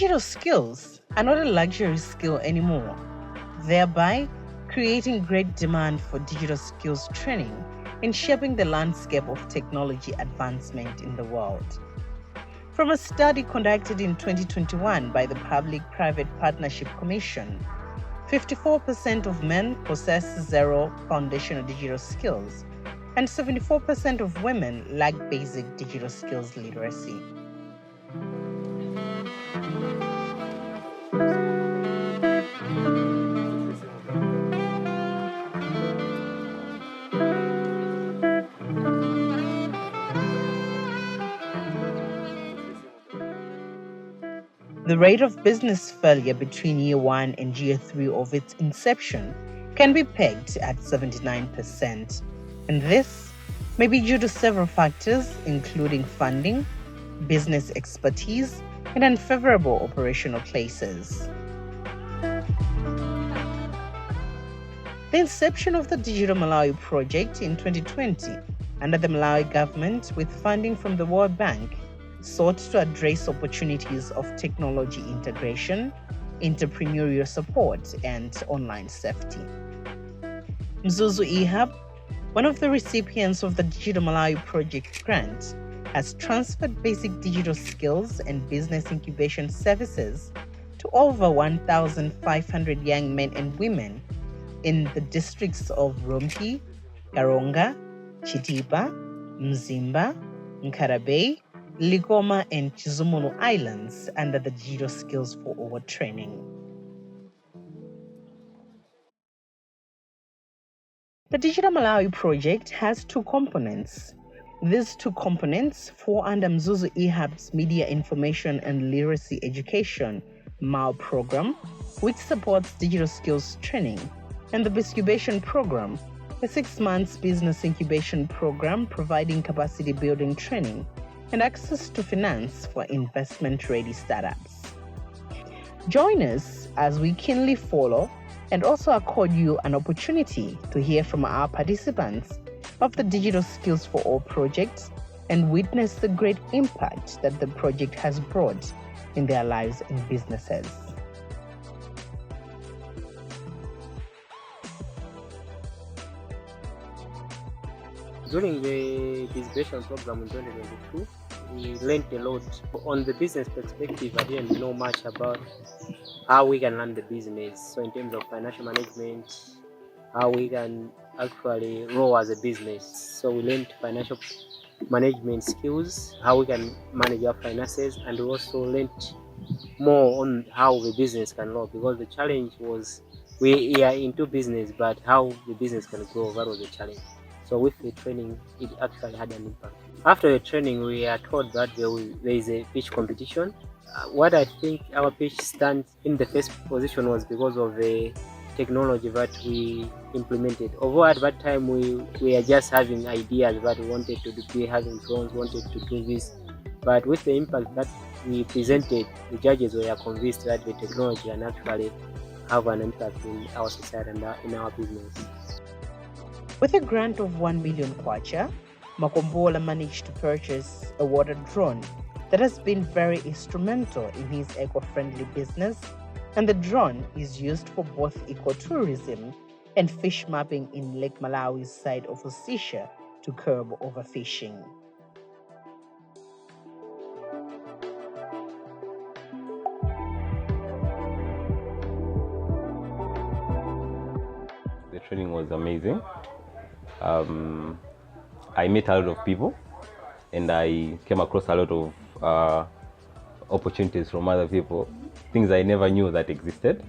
Digital skills are not a luxury skill anymore, thereby creating great demand for digital skills training and shaping the landscape of technology advancement in the world. From a study conducted in 2021 by the Public-Private Partnership Commission, 54% of men possess zero foundational digital skills, and 74% of women lack basic digital skills literacy. The rate of business failure between year 1 and year 3 of its inception can be pegged at 79%, and this may be due to several factors including funding, business expertise, and unfavorable operational places. The inception of the Digital Malawi project in 2020 under the Malawi Government with funding from the World Bank sought to address opportunities of technology integration, entrepreneurial support, and online safety. Mzuzu E-Hub, one of the recipients of the Digital Malawi project grant, has transferred basic digital skills and business incubation services to over 1,500 young men and women in the districts of Rompi, Karonga, Chitipa, Mzimba, Nkarabe, Ligoma, and Chizumunu Islands under the Digital Skills for All training. The Digital Malawi project has two components. These two components fall under Mzuzu E-Hub's Media Information and Literacy Education MAL program, which supports digital skills training, and the Incubation program, a 6-month business incubation program providing capacity building training and access to finance for investment-ready startups. Join us as we keenly follow and also accord you an opportunity to hear from our participants of the Digital Skills for All project and witness the great impact that the project has brought in their lives and businesses. During the Incubation program in 2022, we learned a lot. On the business perspective, I didn't know much about how we can run the business. So in terms of financial management, how we can actually roll as a business. So we learned financial management skills, how we can manage our finances, and we also learned more on how the business can grow, because the challenge was we are into business, but how the business can grow, that was the challenge. So with the training, it actually had an impact. After the training, we are told that there is a pitch competition. What I think our pitch stands in the first position was because of the technology that we implemented. Although at that time we are just having ideas that we wanted to be having drones, wanted to do this, but with the impact that we presented, the judges were convinced that the technology can actually have an impact in our society and in our business. With a grant of 1 million kwacha, Makombola managed to purchase a water drone that has been very instrumental in his eco-friendly business, and the drone is used for both ecotourism and fish mapping in Lake Malawi's side of Osisha to curb overfishing. The training was amazing. I met a lot of people and I came across a lot of opportunities from other people, things I never knew that existed.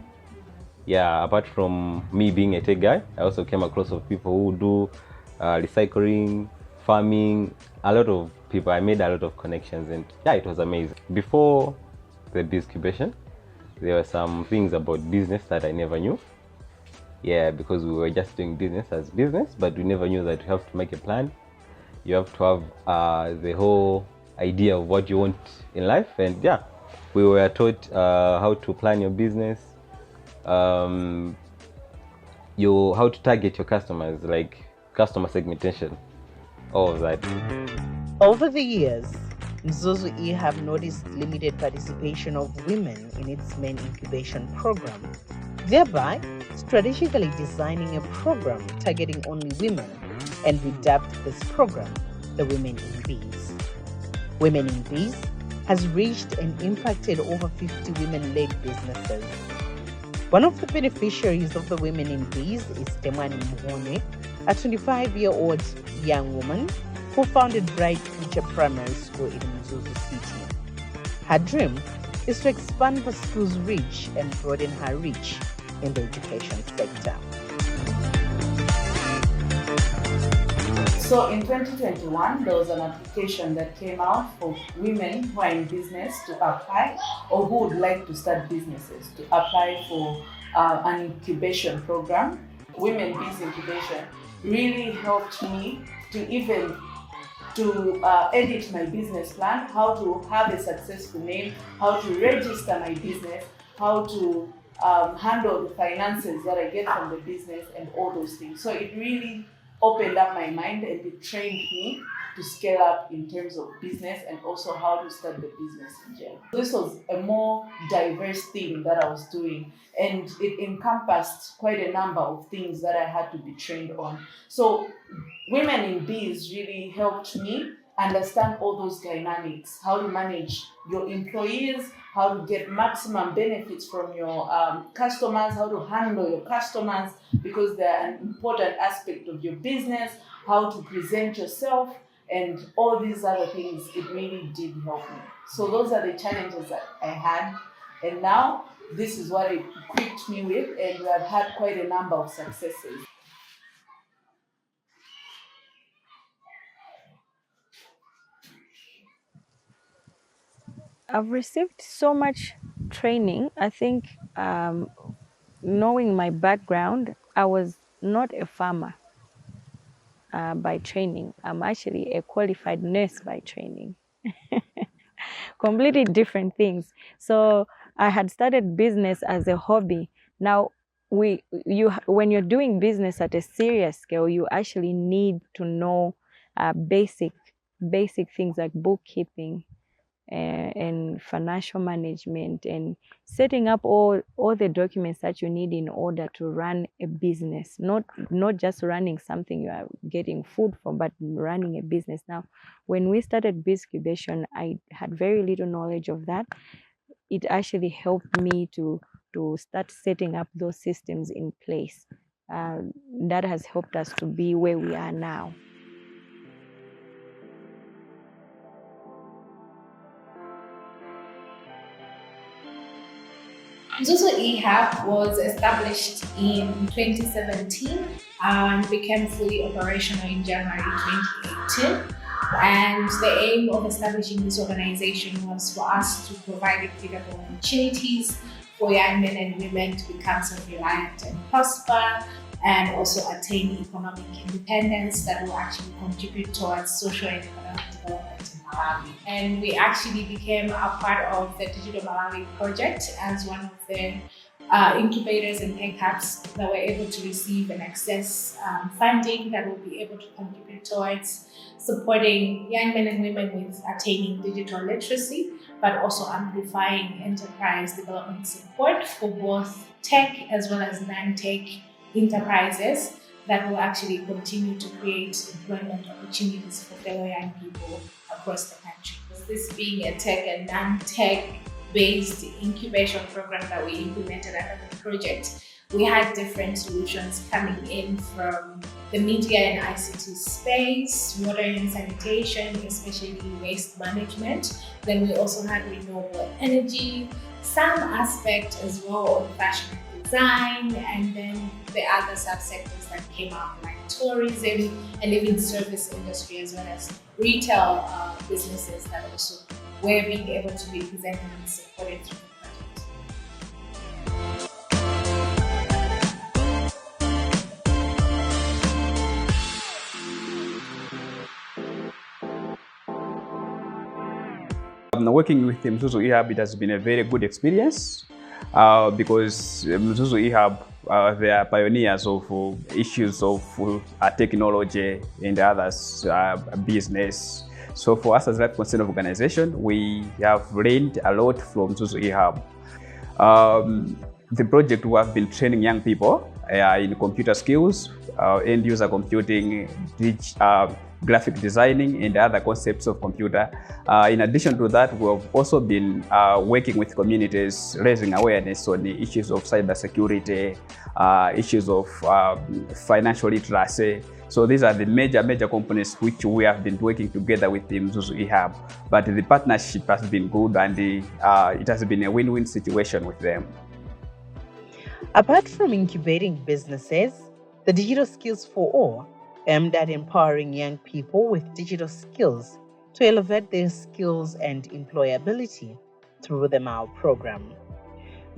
Yeah, apart from me being a tech guy, I also came across of people who do recycling, farming, a lot of people. I made a lot of connections and yeah, it was amazing. Before the Incubation, there were some things about business that I never knew. Yeah, because we were just doing business as business, but we never knew that you have to make a plan. You have to have the whole idea of what you want in life. And yeah, we were taught how to plan your business, how to target your customers, like customer segmentation, all of that. Over the years, Mzuzu E-Hub noticed limited participation of women in its main incubation program, thereby strategically designing a program targeting only women, and redubbed this program the Women in Biz. Women in Biz has reached and impacted over 50 women-led businesses. One of the beneficiaries of the Women in Biz is Temani Mhone, a 25-year-old young woman who founded Bright Future Primary School in Mzuzu City. Her dream is to expand the school's reach and broaden her reach in the education sector. So in 2021, there was an application that came out for women who are in business to apply, or who would like to start businesses to apply for an incubation program. Women Biz Incubation really helped me to edit my business plan, how to have a successful name, how to register my business, how to handle the finances that I get from the business, and all those things. So it really opened up my mind, and it trained me to scale up in terms of business and also how to start the business in general. This was a more diverse thing that I was doing, and it encompassed quite a number of things that I had to be trained on. So Women in Biz really helped me understand all those dynamics, how to manage your employees, how to get maximum benefits from your customers, how to handle your customers, because they're an important aspect of your business, how to present yourself, and all these other things. It really did help me. So those are the challenges that I had, and now this is what it equipped me with, and we have had quite a number of successes. I've received so much training. I think knowing my background, I was not a farmer by training. I'm actually a qualified nurse by training. Completely different things. So I had started business as a hobby. Now, when you're doing business at a serious scale, you actually need to know basic things like bookkeeping, and financial management, and setting up all the documents that you need in order to run a business, not just running something you are getting food from, but running a business. Now, when we started Bizcubation, I had very little knowledge of that. It actually helped me to start setting up those systems in place. That has helped us to be where we are now. Mzuzu E-Hub was established in 2017 and became fully operational in January 2018. And the aim of establishing this organization was for us to provide equitable opportunities for young men and women to become self-reliant and prosper, and also attain economic independence that will actually contribute towards social and economic development in Malawi. And we actually became a part of the Digital Malawi project as one of the incubators and tech hubs that were able to receive and access funding that will be able to contribute towards supporting young men and women with attaining digital literacy, but also amplifying enterprise development support for both tech as well as non-tech enterprises that will actually continue to create employment opportunities for fellow young people across the country. This being a tech and non-tech based incubation program that we implemented under the project, we had different solutions coming in from the media and ICT space, water and sanitation, especially waste management. Then we also had renewable energy, some aspect as well of fashion and design, and then the other subsectors that came up like tourism and even service industry, as well as retail businesses that also were being able to be presented and supported through the project. Working with Mzuzu E-Hub, it has been a very good experience because Mzuzu E-Hub, they are pioneers of issues of technology and others, business. So for us as Life Concern Organization, we have learned a lot from Mzuzu E-Hub. The project, we have been training young people in computer skills, end user computing, graphic designing, and other concepts of computer. In addition to that, we have also been working with communities, raising awareness on the issues of cybersecurity, issues of financial literacy. So these are the major components which we have been working together with the Mzuzu E-Hub. But the partnership has been good, and it has been a win-win situation with them. Apart from incubating businesses, the Digital Skills for All aimed at empowering young people with digital skills to elevate their skills and employability through the MILE program.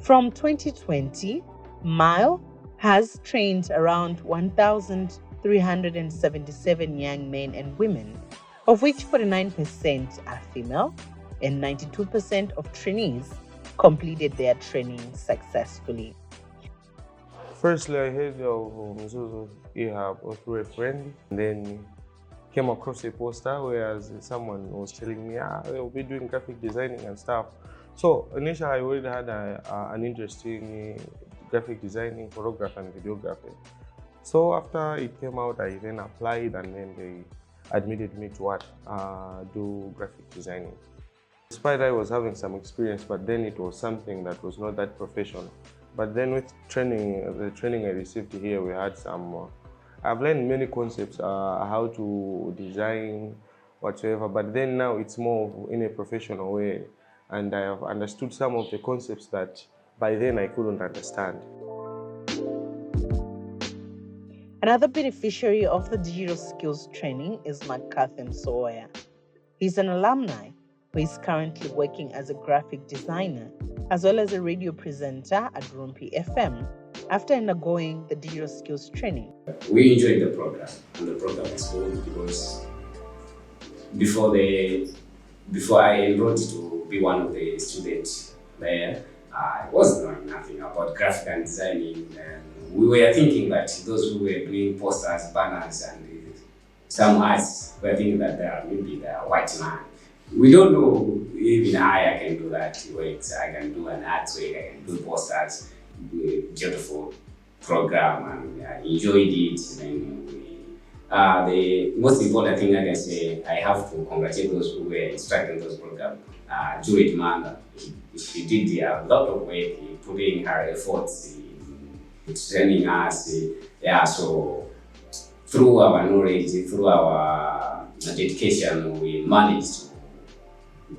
From 2020, MILE has trained around 1,377 young men and women, of which 49% are female, and 92% of trainees completed their training successfully. Firstly, I heard of Mzuzu E-Hub through a friend, and then came across a poster where someone was telling me, they'll be doing graphic designing and stuff. So initially, I already had an interest in graphic designing, photography, and videography. So after it came out, I then applied, and then they admitted me to do graphic designing. Despite I was having some experience, but then it was something that was not that professional. But then with the training I received here, we had some, I've learned many concepts, how to design, whatsoever, but then now it's more in a professional way. And I have understood some of the concepts that by then I couldn't understand. Another beneficiary of the digital skills training is McCarthy Msoya. He's an alumni who is currently working as a graphic designer as well as a radio presenter at Rumpi FM after undergoing the digital skills training. We enjoyed the program, and the program is good because before I enrolled to be one of the students there, I was knowing nothing about graphic and designing, and we were thinking that those who were doing posters, banners, and some arts were thinking that maybe they are white man. We don't know, even I can do that work. I can do an art work, I can do posters, beautiful program, and I enjoyed it. And the most important thing I can say, I have to congratulate those who were instructing those programs. Juliet Man, she did a lot of work, putting her efforts in training us. So through our knowledge, through our dedication, we managed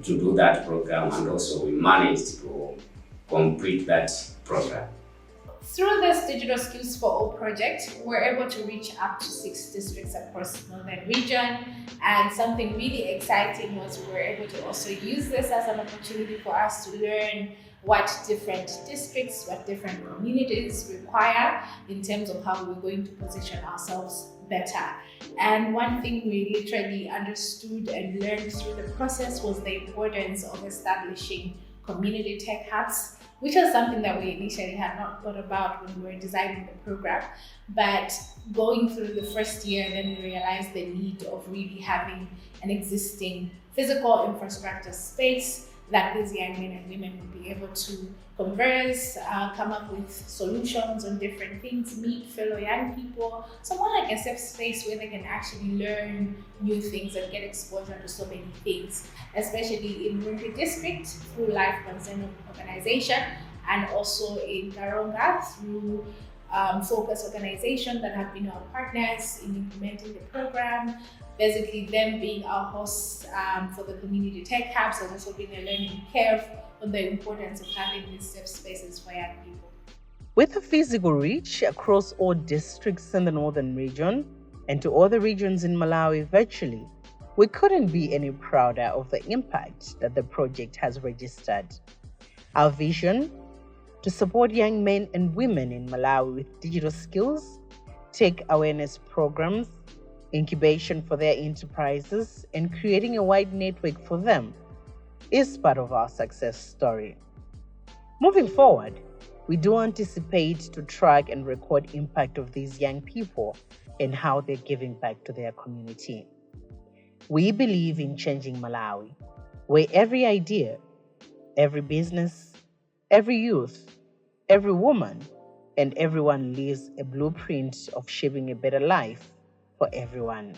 to do that program, and also we managed to complete that program. Through this Digital Skills for All project, we're able to reach up to 6 districts across the northern region. And something really exciting was we were able to also use this as an opportunity for us to learn what different districts, what different communities require in terms of how we're going to position ourselves better. And one thing we literally understood and learned through the process was the importance of establishing community tech hubs, which was something that we initially had not thought about when we were designing the program. But going through the first year, then we realized the need of really having an existing physical infrastructure space that these young men and women would be able to converse, come up with solutions on different things, meet fellow young people. So more like a safe space where they can actually learn new things and get exposure to so many things, especially in Rumpi District through Life Concern Organization, and also in Karonga through Focus Organization that have been our partners in implementing the program. Basically them being our hosts for the community tech hubs, and also being a learning curve on the importance of having these safe spaces for young people. With a physical reach across all districts in the northern region and to all the regions in Malawi virtually, we couldn't be any prouder of the impact that the project has registered. Our vision: to support young men and women in Malawi with digital skills, tech awareness programs, incubation for their enterprises, and creating a wide network for them, is part of our success story. Moving forward, we do anticipate to track and record impact of these young people and how they're giving back to their community. We believe in changing Malawi, where every idea, every business, every youth, every woman, and everyone leaves a blueprint of shaping a better life for everyone.